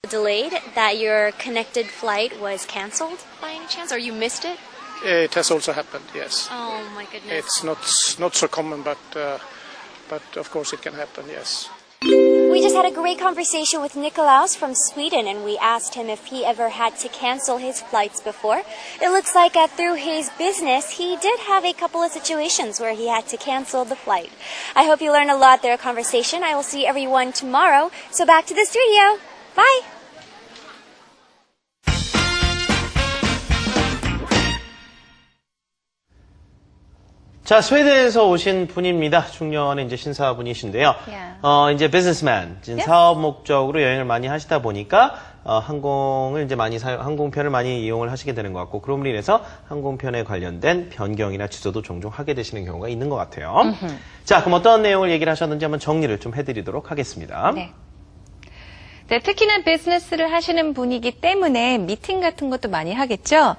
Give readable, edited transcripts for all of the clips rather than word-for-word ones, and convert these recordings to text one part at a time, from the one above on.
delayed, that your connected flight was canceled by any chance, or you missed it? It has also happened, yes. Oh my goodness. It's not so common, but of course it can happen, yes. We just had a great conversation with Nikolaus from Sweden, and we asked him if he ever had to cancel his flights before. It looks like through his business, he did have a couple of situations where he had to cancel the flight. I hope you learned a lot there, conversation. I will see everyone tomorrow. So back to the studio. Bye. 자, 스웨덴에서 오신 분입니다. 중년의 이제 신사분이신데요. Yeah. 이제 비즈니스맨, 사업 목적으로 여행을 많이 하시다 보니까 항공을 이제 항공편을 많이 이용을 하시게 되는 것 같고, 그럼으로 인해서 항공편에 관련된 변경이나 취소도 종종 하게 되시는 경우가 있는 것 같아요. 자, 그럼 어떤 내용을 얘기를 하셨는지 한번 정리를 좀 해드리도록 하겠습니다. 네. 네, 특히나 비즈니스를 하시는 분이기 때문에 미팅 같은 것도 많이 하겠죠.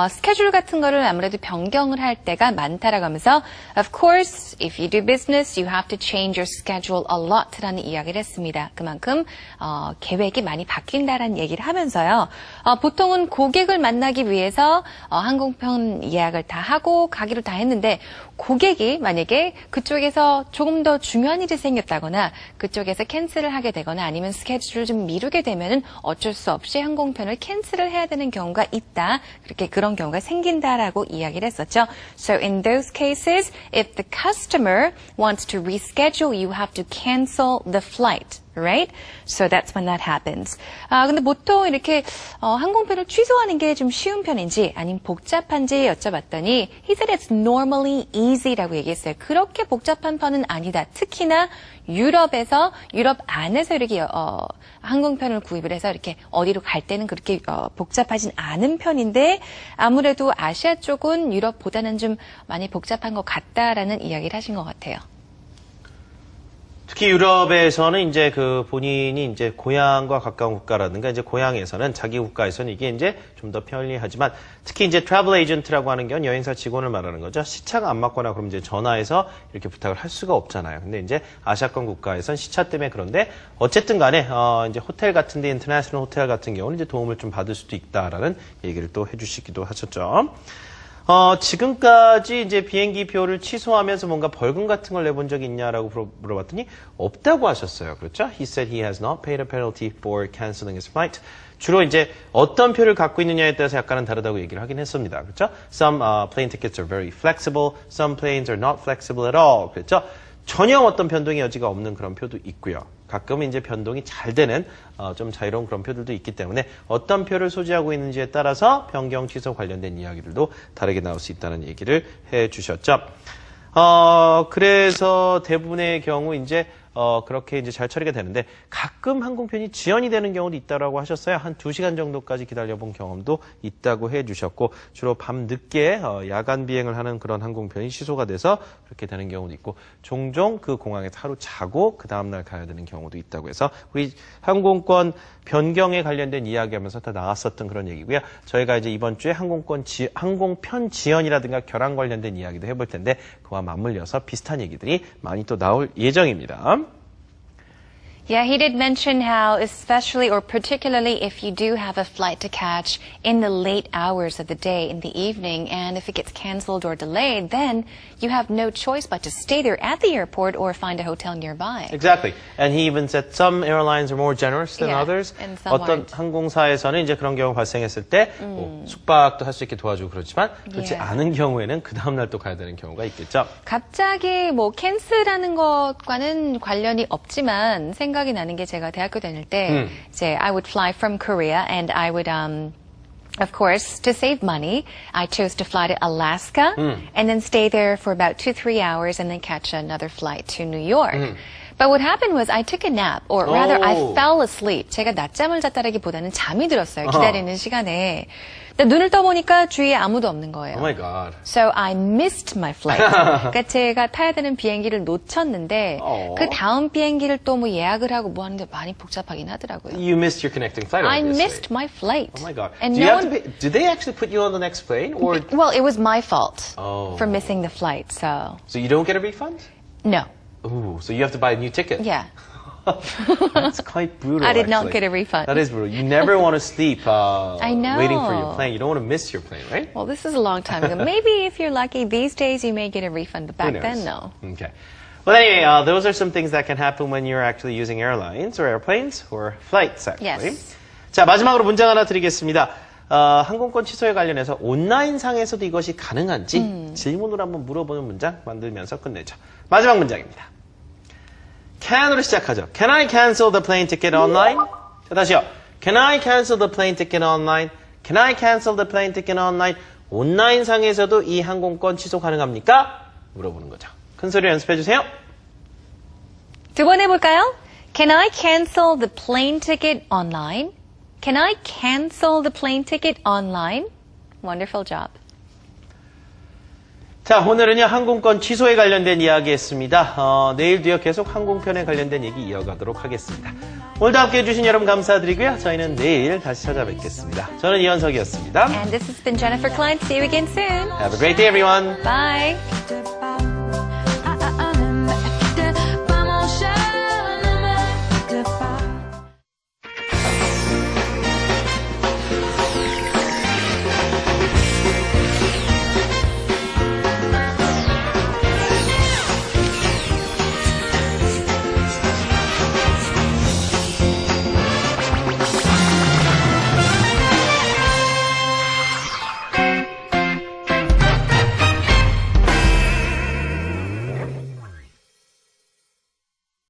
스케줄 같은 거를 아무래도 변경을 할 때가 많다라고 하면서 Of course, if you do business, you have to change your schedule a lot라는 이야기를 했습니다. 그만큼 계획이 많이 바뀐다라는 얘기를 하면서요. 보통은 고객을 만나기 위해서 항공편 예약을 다 하고 가기로 다 했는데 고객이 만약에 그쪽에서 조금 더 중요한 일이 생겼다거나 그쪽에서 캔슬을 하게 되거나 아니면 스케줄을 좀 미루게 되면은 어쩔 수 없이 항공편을 캔슬을 해야 되는 경우가 있다. 그런 경우가 생긴다라고 이야기를 했었죠. So in those cases, if the customer wants to reschedule, you have to cancel the flight. Right? So that's when that happens. 근데 보통 이렇게 항공편을 취소하는 게 좀 쉬운 편인지 아니면 복잡한지 여쭤봤더니 he said it's normally easy라고 얘기했어요. 그렇게 복잡한 편은 아니다. 특히나 유럽 안에서 이렇게 항공편을 구입을 해서 이렇게 어디로 갈 때는 그렇게 복잡하진 않은 편인데 아무래도 아시아 쪽은 유럽보다는 좀 많이 복잡한 것 같다라는 이야기를 하신 것 같아요. 특히 유럽에서는 이제 본인이 이제 고향과 가까운 국가라든가 이제 고향에서는 자기 국가에서는 이게 이제 좀 더 편리하지만 특히 이제 트래블 에이전트라고 하는 건 여행사 직원을 말하는 거죠. 시차가 안 맞거나 그러면 이제 전화해서 이렇게 부탁을 할 수가 없잖아요. 근데 이제 아시아권 국가에선 시차 때문에 그런데 어쨌든 간에 이제 호텔 같은 데 인터내셔널 호텔 같은 경우는 이제 도움을 좀 받을 수도 있다라는 얘기를 또 해주시기도 하셨죠. 지금까지 이제 비행기 표를 취소하면서 뭔가 벌금 같은 걸 내본 적이 있냐라고 물어봤더니 없다고 하셨어요. 그렇죠? He said he has not paid a penalty for canceling his flight. 주로 이제 어떤 표를 갖고 있느냐에 따라서 약간은 다르다고 얘기를 하긴 했습니다. 그렇죠? Some plane tickets are very flexible. Some planes are not flexible at all. 그렇죠? 전혀 어떤 변동의 여지가 없는 그런 표도 있고요. 가끔 이제 변동이 잘 되는 좀 자유로운 그런 표들도 있기 때문에 어떤 표를 소지하고 있는지에 따라서 변경 취소 관련된 이야기들도 다르게 나올 수 있다는 얘기를 해 주셨죠. 그래서 대부분의 경우 이제 그렇게 이제 잘 처리가 되는데 가끔 항공편이 지연이 되는 경우도 있다라고 하셨어요. 한 2시간 정도까지 기다려본 경험도 있다고 해주셨고 주로 밤 늦게 야간 비행을 하는 그런 항공편이 취소가 돼서 그렇게 되는 경우도 있고 종종 그 공항에서 하루 자고 그 다음날 가야 되는 경우도 있다고 해서 우리 항공권 변경에 관련된 이야기하면서 다 나왔었던 그런 얘기고요. 저희가 이제 이번 주에 항공편 지연이라든가 결항 관련된 이야기도 해볼 텐데 그와 맞물려서 비슷한 얘기들이 많이 또 나올 예정입니다. Yeah, he did mention how, especially or particularly if you do have a flight to catch in the late hours of the day, in the evening, and if it gets canceled or delayed, then you have no choice but to stay there at the airport or find a hotel nearby. Exactly. And he even said some airlines are more generous than others. And some 어떤 aren't. 항공사에서는 이제 그런 경우 발생했을 때 숙박도 할 수 있게 도와주고 그렇지만 그렇지 않은 경우에는 그 다음날 또 가야 되는 경우가 있겠죠. 갑자기 캔슬하는 것과는 관련이 없지만 생각이 나는 게 제가 대학교 다닐 때 이제 I would fly from Korea and I would of course, to save money, I chose to fly to Alaska and then stay there for about 2-3 hours and then catch another flight to New York. But what happened was I took a nap, or rather I fell asleep. 제가 낮잠을 잤다라기보다는 잠이 들었어요. 기다리는 시간에. 근데 눈을 떠보니까 주위에 아무도 없는 거예요. Oh my God. So I missed my flight. 그러니까 제가 타야 되는 비행기를 놓쳤는데 그 다음 비행기를 또 예약을 하고 하는데 많이 복잡하긴 하더라고요. You missed your connecting flight, I obviously. missed my flight. Oh my God. And Do you have to pay, did they actually put you on the next plane? Or? Well, it was my fault for missing the flight, so. So you don't get a refund? No. Ooh, so you have to buy a new ticket? Yeah. That's quite brutal. I did not actually. get a refund. That is brutal. You never want to sleep I know. waiting for your plane. You don't want to miss your plane, right? Well, this is a long time ago. Maybe if you're lucky these days, you may get a refund, but Who back knows? then, no. Okay. Well, anyway, those are some things that can happen when you're actually using airlines or airplanes or flights, actually. Yes. 자, 마지막으로 문장 하나 드리겠습니다. 항공권 취소에 관련해서 온라인상에서도 이것이 가능한지 질문으로 한번 물어보는 문장 만들면서 끝내죠. 마지막 문장입니다. can으로 시작하죠. Can I cancel the plane ticket online? 자, 다시요. Can I cancel the plane ticket online? Can I cancel the plane ticket online? 온라인상에서도 이 항공권 취소 가능합니까? 물어보는 거죠. 큰 소리로 연습해 주세요. 두 번 해볼까요? Can I cancel the plane ticket online? Can I cancel the plane ticket online? Wonderful job. 자, 오늘은요, 항공권 취소에 관련된 이야기 했습니다. 내일도요, 계속 항공편에 관련된 얘기 이어가도록 하겠습니다. 오늘도 함께 해주신 여러분 감사드리고요. 저희는 내일 다시 찾아뵙겠습니다. 저는 이현석이었습니다. And this has been Jennifer Klein. See you again soon. Have a great day, everyone. Bye.